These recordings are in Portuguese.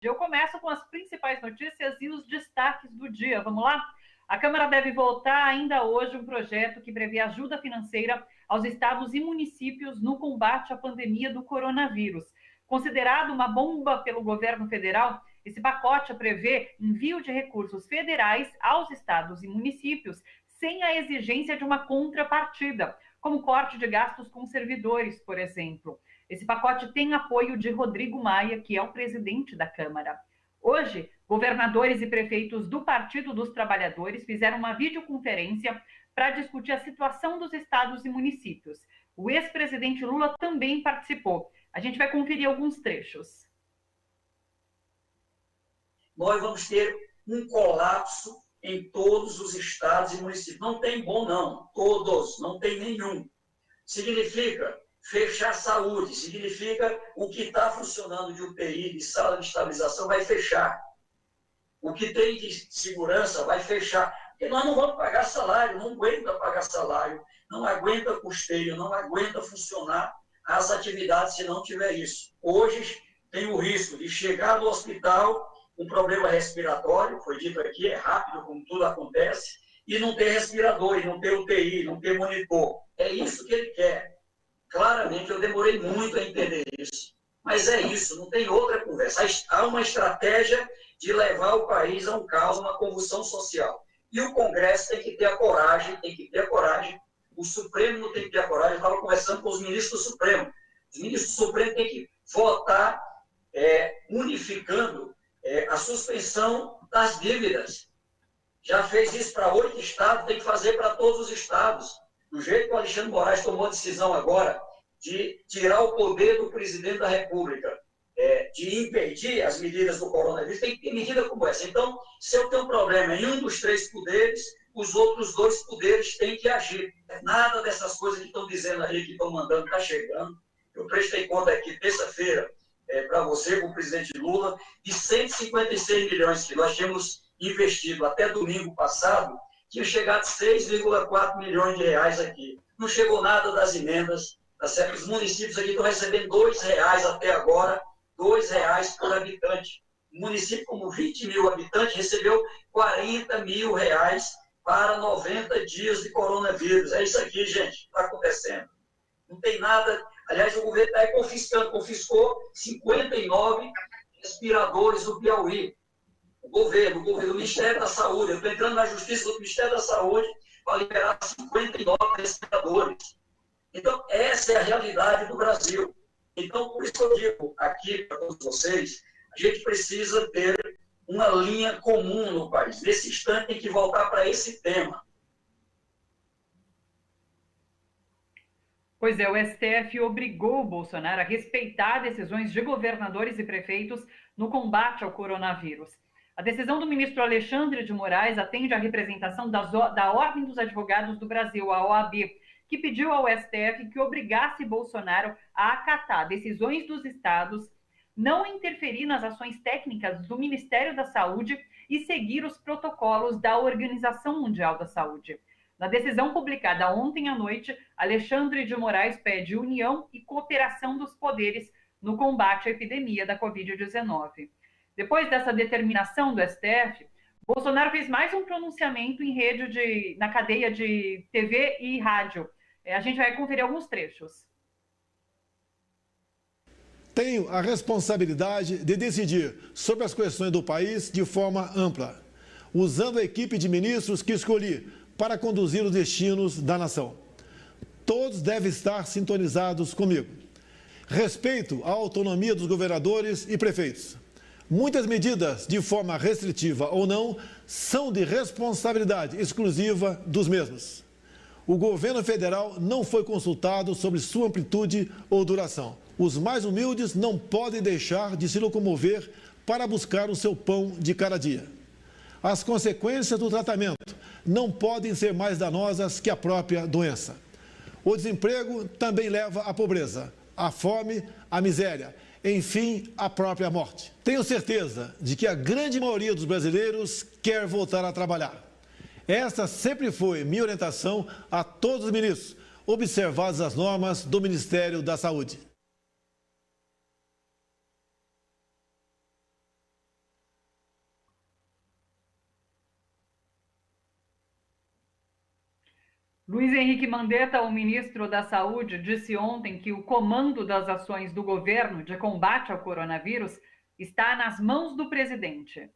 Eu começo com as principais notícias e os destaques do dia. Vamos lá? A Câmara deve votar ainda hoje um projeto que prevê ajuda financeira aos estados e municípios no combate à pandemia do coronavírus. Considerado uma bomba pelo governo federal, esse pacote prevê envio de recursos federais aos estados e municípios sem a exigência de uma contrapartida, como corte de gastos com servidores, por exemplo. Esse pacote tem apoio de Rodrigo Maia, que é o presidente da Câmara. Hoje, governadores e prefeitos do Partido dos Trabalhadores fizeram uma videoconferência para discutir a situação dos estados e municípios. O ex-presidente Lula também participou. A gente vai conferir alguns trechos. Nós vamos ter um colapso em todos os estados e municípios. Não tem bom, não. Todos, não tem nenhum. Significa fechar a saúde, significa o que está funcionando de UTI, de sala de estabilização, vai fechar. O que tem de segurança vai fechar. Porque nós não vamos pagar salário, não aguenta pagar salário, não aguenta custeio, não aguenta funcionar as atividades se não tiver isso. Hoje tem o risco de chegar no hospital com problema respiratório, foi dito aqui, é rápido, como tudo acontece, e não ter respirador, e não ter UTI, não ter monitor. É isso que ele quer. Claramente, eu demorei muito a entender isso. Mas é isso, não tem outra conversa. Há uma estratégia de levar o país a um caos, uma convulsão social. E o Congresso tem que ter a coragem, o Supremo não tem que ter a coragem. Eu estava conversando com os ministros do Supremo. Os ministros do Supremo têm que votar unificando a suspensão das dívidas. Já fez isso para 8 estados, tem que fazer para todos os estados. Do jeito que o Alexandre Moraes tomou a decisão agora de tirar o poder do presidente da República, de impedir as medidas do coronavírus, tem que ter medida como essa. Então, se eu tenho um problema em um dos 3 poderes, os outros 2 poderes têm que agir. Nada dessas coisas que estão dizendo aí, que estão mandando, está chegando. Eu prestei conta aqui, terça-feira, para você, com o presidente Lula, de 156 milhões que nós tínhamos investido até domingo passado, tinha chegado 6,4 milhões de reais aqui. Não chegou nada das emendas, tá certo? Os municípios aqui estão recebendo R$2 até agora, R$2 por habitante. Um município como 20 mil habitantes recebeu R$40 mil para 90 dias de coronavírus. É isso aqui, gente, que está acontecendo. Não tem nada. Aliás, o governo está confiscou 59 respiradores do Piauí. O governo, o Ministério da Saúde, eu estou entrando na Justiça do Ministério da Saúde para liberar 59 respiradores. Então, essa é a realidade do Brasil. Então, por isso que eu digo aqui para todos vocês, a gente precisa ter uma linha comum no país. Nesse instante, tem que voltar para esse tema. Pois é, o STF obrigou o Bolsonaro a respeitar decisões de governadores e prefeitos no combate ao coronavírus. A decisão do ministro Alexandre de Moraes atende à representação da Ordem dos Advogados do Brasil, a OAB, que pediu ao STF que obrigasse Bolsonaro a acatar decisões dos estados, não interferir nas ações técnicas do Ministério da Saúde e seguir os protocolos da Organização Mundial da Saúde. Na decisão publicada ontem à noite, Alexandre de Moraes pede união e cooperação dos poderes no combate à epidemia da Covid-19. Depois dessa determinação do STF, Bolsonaro fez mais um pronunciamento em na cadeia de TV e rádio. A gente vai conferir alguns trechos. Tenho a responsabilidade de decidir sobre as questões do país de forma ampla, usando a equipe de ministros que escolhi para conduzir os destinos da nação. Todos devem estar sintonizados comigo. Respeito a autonomia dos governadores e prefeitos. Muitas medidas, de forma restritiva ou não, são de responsabilidade exclusiva dos mesmos. O governo federal não foi consultado sobre sua amplitude ou duração. Os mais humildes não podem deixar de se locomover para buscar o seu pão de cada dia. As consequências do tratamento não podem ser mais danosas que a própria doença. O desemprego também leva à pobreza, à fome, à miséria, enfim, à própria morte. Tenho certeza de que a grande maioria dos brasileiros quer voltar a trabalhar. Essa sempre foi minha orientação a todos os ministros, observadas as normas do Ministério da Saúde. Luiz Henrique Mandetta, o ministro da Saúde, disse ontem que o comando das ações do governo de combate ao coronavírus está nas mãos do presidente.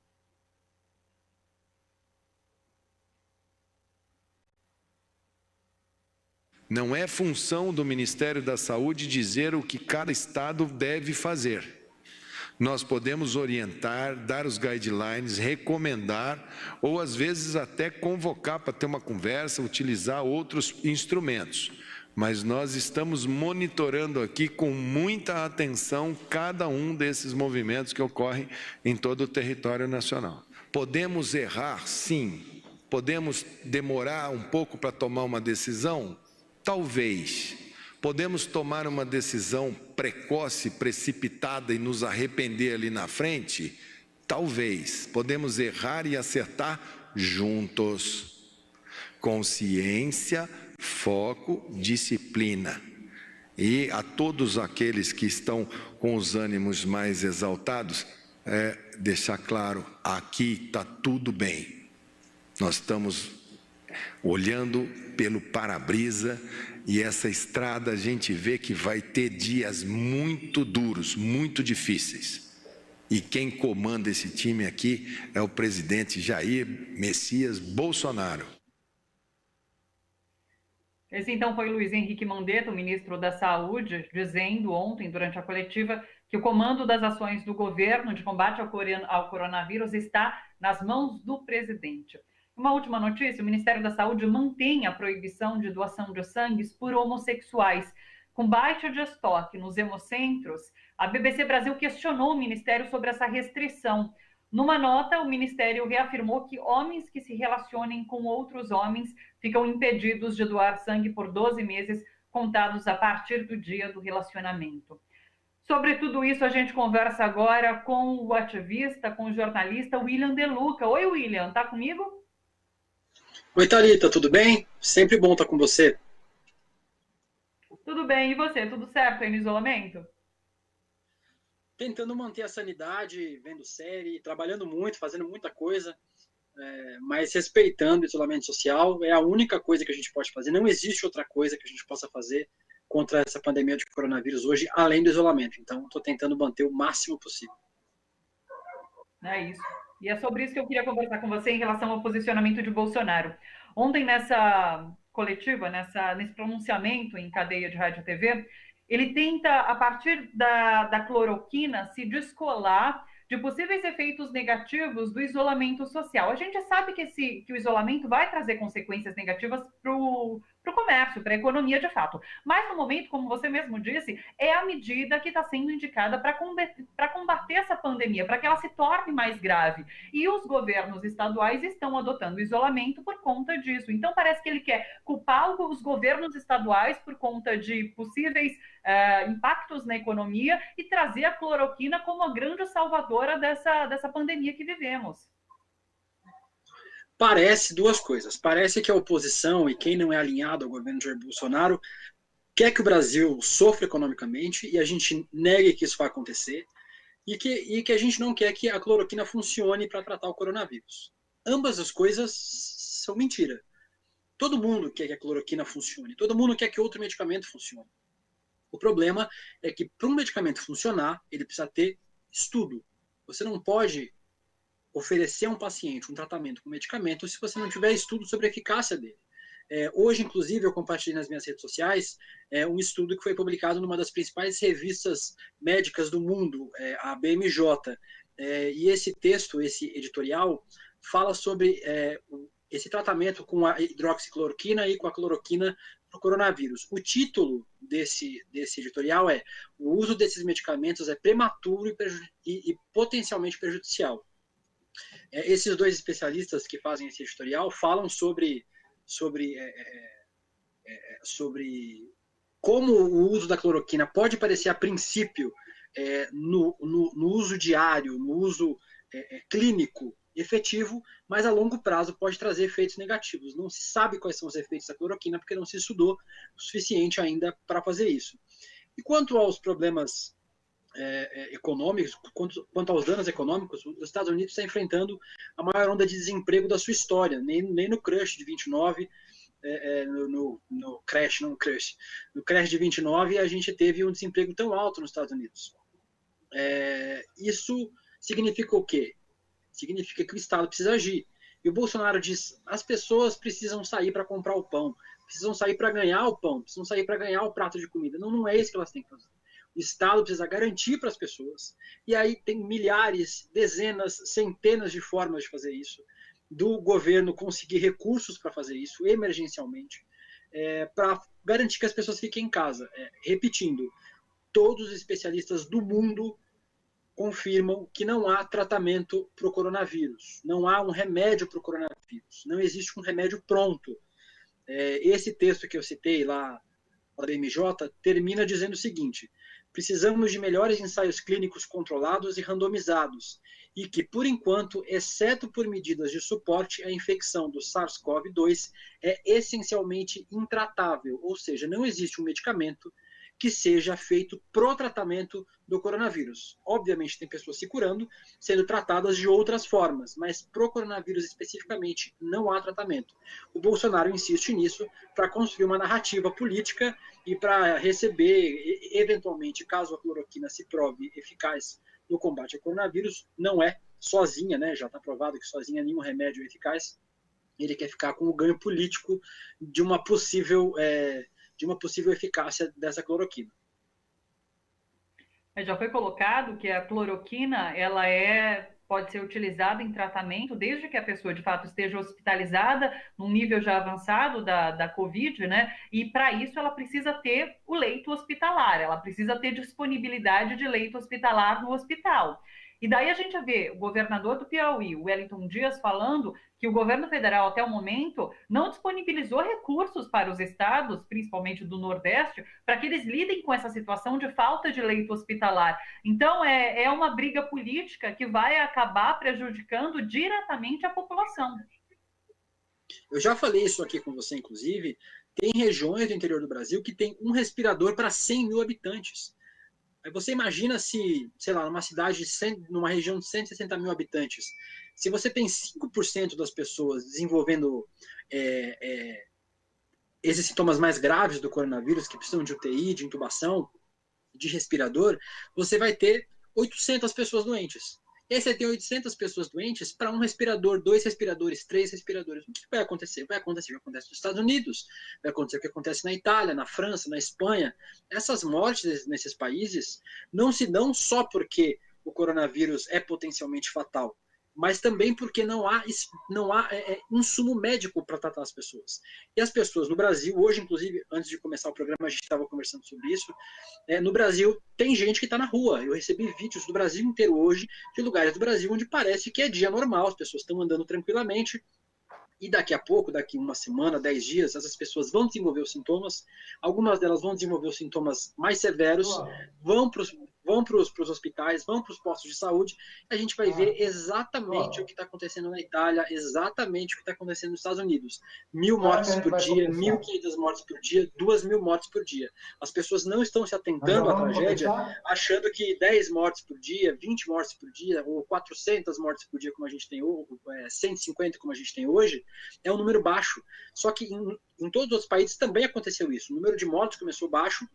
Não é função do Ministério da Saúde dizer o que cada estado deve fazer. Nós podemos orientar, dar os guidelines, recomendar ou às vezes até convocar para ter uma conversa, utilizar outros instrumentos. Mas nós estamos monitorando aqui com muita atenção cada um desses movimentos que ocorrem em todo o território nacional. Podemos errar, sim. Podemos demorar um pouco para tomar uma decisão? Talvez. Podemos tomar uma decisão precoce, precipitada e nos arrepender ali na frente? Talvez. Podemos errar e acertar juntos. Consciência, foco, disciplina. E a todos aqueles que estão com os ânimos mais exaltados, deixar claro, aqui está tudo bem. Nós estamos olhando pelo para-brisa e essa estrada a gente vê que vai ter dias muito duros, muito difíceis. E quem comanda esse time aqui é o presidente Jair Messias Bolsonaro. Esse então foi Luiz Henrique Mandetta, o ministro da Saúde, dizendo ontem, durante a coletiva, que o comando das ações do governo de combate ao coronavírus está nas mãos do presidente. Uma última notícia, o Ministério da Saúde mantém a proibição de doação de sangue por homossexuais. Com baixa de estoque nos hemocentros, a BBC Brasil questionou o Ministério sobre essa restrição. Numa nota, o Ministério reafirmou que homens que se relacionem com outros homens ficam impedidos de doar sangue por 12 meses, contados a partir do dia do relacionamento. Sobre tudo isso, a gente conversa agora com o ativista, com o jornalista William De Luca. Oi, William, tá comigo? Oi, Thalita, tudo bem? Sempre bom estar com você. Tudo bem, e você? Tudo certo aí no isolamento? Tentando manter a sanidade, vendo série, trabalhando muito, fazendo muita coisa, mas respeitando o isolamento social. É a única coisa que a gente pode fazer. Não existe outra coisa que a gente possa fazer contra essa pandemia de coronavírus hoje, além do isolamento. Então, estou tentando manter o máximo possível. É isso. E é sobre isso que eu queria conversar com você em relação ao posicionamento de Bolsonaro. Ontem, nessa coletiva, nesse pronunciamento em cadeia de rádio e TV, ele tenta, a partir da cloroquina, se descolar de possíveis efeitos negativos do isolamento social. A gente sabe que o isolamento vai trazer consequências negativas para o comércio, para a economia de fato. Mas, no momento, como você mesmo disse, é a medida que está sendo indicada para combater essa pandemia, para que ela se torne mais grave. E os governos estaduais estão adotando o isolamento por conta disso. Então, parece que ele quer culpar os governos estaduais por conta de possíveis impactos na economia e trazer a cloroquina como a grande salvadora dessa pandemia que vivemos. Parece duas coisas. Parece que a oposição e quem não é alinhado ao governo de Jair Bolsonaro quer que o Brasil sofra economicamente e a gente negue que isso vai acontecer e que a gente não quer que a cloroquina funcione para tratar o coronavírus. Ambas as coisas são mentira. Todo mundo quer que a cloroquina funcione. Todo mundo quer que outro medicamento funcione. O problema é que para um medicamento funcionar, ele precisa ter estudo. Você não pode oferecer a um paciente um tratamento com medicamento se você não tiver estudo sobre a eficácia dele. Hoje, inclusive, eu compartilhei nas minhas redes sociais um estudo que foi publicado numa das principais revistas médicas do mundo, a BMJ. E esse texto, esse editorial, fala sobre esse tratamento com a hidroxicloroquina e com a cloroquina para o coronavírus. O título desse editorial é: o uso desses medicamentos é prematuro e potencialmente prejudicial. Esses dois especialistas que fazem esse editorial falam sobre como o uso da cloroquina pode parecer a princípio no uso diário, no uso clínico efetivo, mas a longo prazo pode trazer efeitos negativos. Não se sabe quais são os efeitos da cloroquina porque não se estudou o suficiente ainda para fazer isso. E quanto aos problemas econômicos, quanto aos danos econômicos, os Estados Unidos está enfrentando a maior onda de desemprego da sua história. Nem no crush de 29 no crash de 29, a gente teve um desemprego tão alto nos Estados Unidos. Isso significa o quê? Significa que o Estado precisa agir. E o Bolsonaro diz, as pessoas precisam sair para comprar o pão, precisam sair para ganhar o pão, precisam sair para ganhar o prato de comida. Não é isso que elas têm que fazer. O Estado precisa garantir para as pessoas. E aí tem milhares, dezenas, centenas de formas de fazer isso. Do governo conseguir recursos para fazer isso, emergencialmente, para garantir que as pessoas fiquem em casa. Repetindo, todos os especialistas do mundo confirmam que não há tratamento para o coronavírus, não há um remédio para o coronavírus, não existe um remédio pronto. Esse texto que eu citei lá da BMJ termina dizendo o seguinte: precisamos de melhores ensaios clínicos controlados e randomizados, e que, por enquanto, exceto por medidas de suporte, a infecção do SARS-CoV-2 é essencialmente intratável, ou seja, não existe um medicamento que seja feito pro tratamento do coronavírus. Obviamente tem pessoas se curando, sendo tratadas de outras formas, mas pro coronavírus especificamente não há tratamento. O Bolsonaro insiste nisso para construir uma narrativa política e para receber, eventualmente, caso a cloroquina se prove eficaz no combate ao coronavírus, não é sozinha, né? Já está provado que sozinha nenhum remédio é eficaz. Ele quer ficar com o ganho político de uma possível eficácia dessa cloroquina. Já foi colocado que a cloroquina pode ser utilizada em tratamento desde que a pessoa de fato esteja hospitalizada num nível já avançado da Covid, né? E para isso ela precisa ter o leito hospitalar, ela precisa ter disponibilidade de leito hospitalar no hospital. E daí a gente vê o governador do Piauí, o Wellington Dias, falando que o governo federal, até o momento, não disponibilizou recursos para os estados, principalmente do Nordeste, para que eles lidem com essa situação de falta de leito hospitalar. Então, é uma briga política que vai acabar prejudicando diretamente a população. Eu já falei isso aqui com você, inclusive. Tem regiões do interior do Brasil que tem um respirador para 100 mil habitantes. Aí você imagina se, sei lá, numa região de 160 mil habitantes, se você tem 5% das pessoas desenvolvendo esses sintomas mais graves do coronavírus, que precisam de UTI, de intubação, de respirador, você vai ter 800 pessoas doentes. E aí você tem 800 pessoas doentes para um respirador, 2 respiradores, 3 respiradores. O que vai acontecer? Vai acontecer o que acontece nos Estados Unidos, vai acontecer o que acontece na Itália, na França, na Espanha. Essas mortes nesses países não se dão só porque o coronavírus é potencialmente fatal, mas também porque não há insumo médico para tratar as pessoas. E as pessoas no Brasil, hoje, inclusive, antes de começar o programa, a gente estava conversando sobre isso, no Brasil tem gente que está na rua. Eu recebi vídeos do Brasil inteiro hoje, de lugares do Brasil onde parece que é dia normal, as pessoas estão andando tranquilamente, e daqui a pouco, daqui uma semana, 10 dias, essas pessoas vão desenvolver os sintomas, algumas delas vão desenvolver os sintomas mais severos, vão para os hospitais, vão para os postos de saúde, e a gente vai ver exatamente o que está acontecendo na Itália, exatamente o que está acontecendo nos Estados Unidos. 1.000 mortes por dia, 1.500 mortes por dia, 2.000 mortes por dia. As pessoas não estão se atentando à tragédia, achando que 10 mortes por dia, 20 mortes por dia, ou 400 mortes por dia, como a gente tem hoje, 150 como a gente tem hoje, é um número baixo. Só que em todos os outros países também aconteceu isso. O número de mortes começou baixo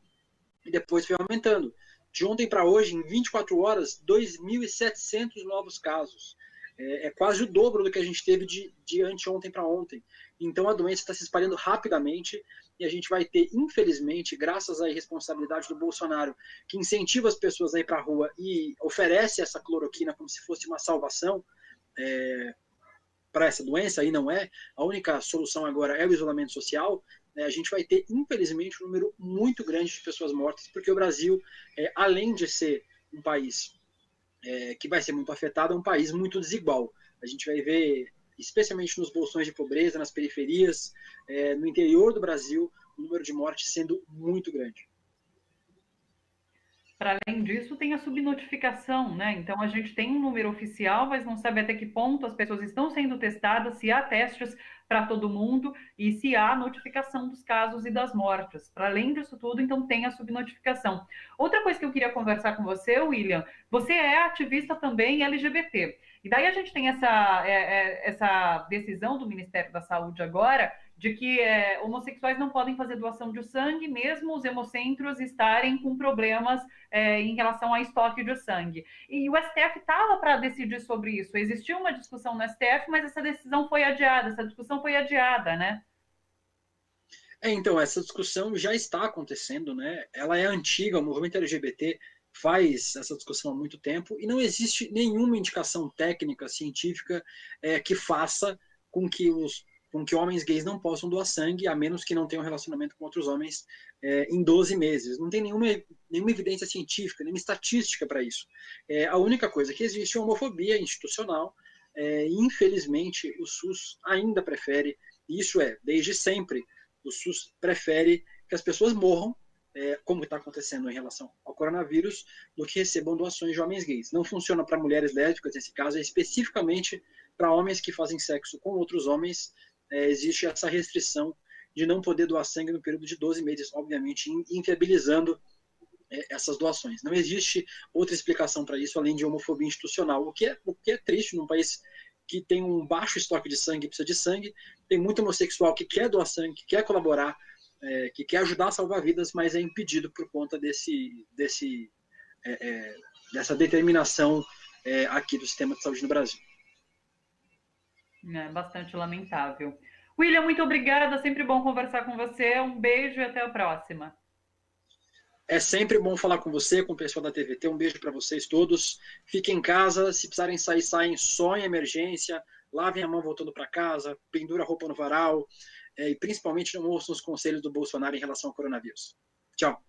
e depois foi aumentando. De ontem para hoje, em 24 horas, 2.700 novos casos. É quase o dobro do que a gente teve de anteontem para ontem. Então a doença está se espalhando rapidamente e a gente vai ter, infelizmente, graças à irresponsabilidade do Bolsonaro, que incentiva as pessoas a ir para a rua e oferece essa cloroquina como se fosse uma salvação para essa doença, e não é. A única solução agora é o isolamento social. A gente vai ter, infelizmente, um número muito grande de pessoas mortas, porque o Brasil, além de ser um país que vai ser muito afetado, é um país muito desigual. A gente vai ver, especialmente nos bolsões de pobreza, nas periferias, no interior do Brasil, o número de mortes sendo muito grande. Para além disso, tem a subnotificação, né? Então, a gente tem um número oficial, mas não sabe até que ponto as pessoas estão sendo testadas, se há testes para todo mundo e se há notificação dos casos e das mortes. Para além disso tudo, então, tem a subnotificação. Outra coisa que eu queria conversar com você, William, você é ativista também LGBT. E daí a gente tem essa decisão do Ministério da Saúde agora de que homossexuais não podem fazer doação de sangue, mesmo os hemocentros estarem com problemas em relação ao estoque de sangue. E o STF estava para decidir sobre isso. Existiu uma discussão no STF, mas essa decisão foi adiada, né? Então, essa discussão já está acontecendo, né? Ela é antiga, o movimento LGBT faz essa discussão há muito tempo e não existe nenhuma indicação técnica, científica, que faça com que homens gays não possam doar sangue, a menos que não tenham relacionamento com outros homens em 12 meses. Não tem nenhuma evidência científica, nenhuma estatística para isso. A única coisa que existe é a homofobia institucional, e infelizmente o SUS ainda prefere, desde sempre, o SUS prefere que as pessoas morram, como está acontecendo em relação ao coronavírus, do que recebam doações de homens gays. Não funciona para mulheres lésbicas, nesse caso, é especificamente para homens que fazem sexo com outros homens. Existe essa restrição de não poder doar sangue no período de 12 meses, obviamente inviabilizando essas doações. Não existe outra explicação para isso, além de homofobia institucional, o que é triste num país que tem um baixo estoque de sangue, precisa de sangue, tem muito homossexual que quer doar sangue, que quer colaborar, que quer ajudar a salvar vidas, mas é impedido por conta dessa determinação aqui do sistema de saúde no Brasil. É bastante lamentável. William, muito obrigada, sempre bom conversar com você, um beijo e até a próxima. É sempre bom falar com você, com o pessoal da TVT. Um beijo para vocês todos. Fiquem em casa. Se precisarem sair, saem só em emergência. Lavem a mão voltando para casa. Pendura a roupa no varal. E principalmente não ouçam os conselhos do Bolsonaro em relação ao coronavírus. Tchau.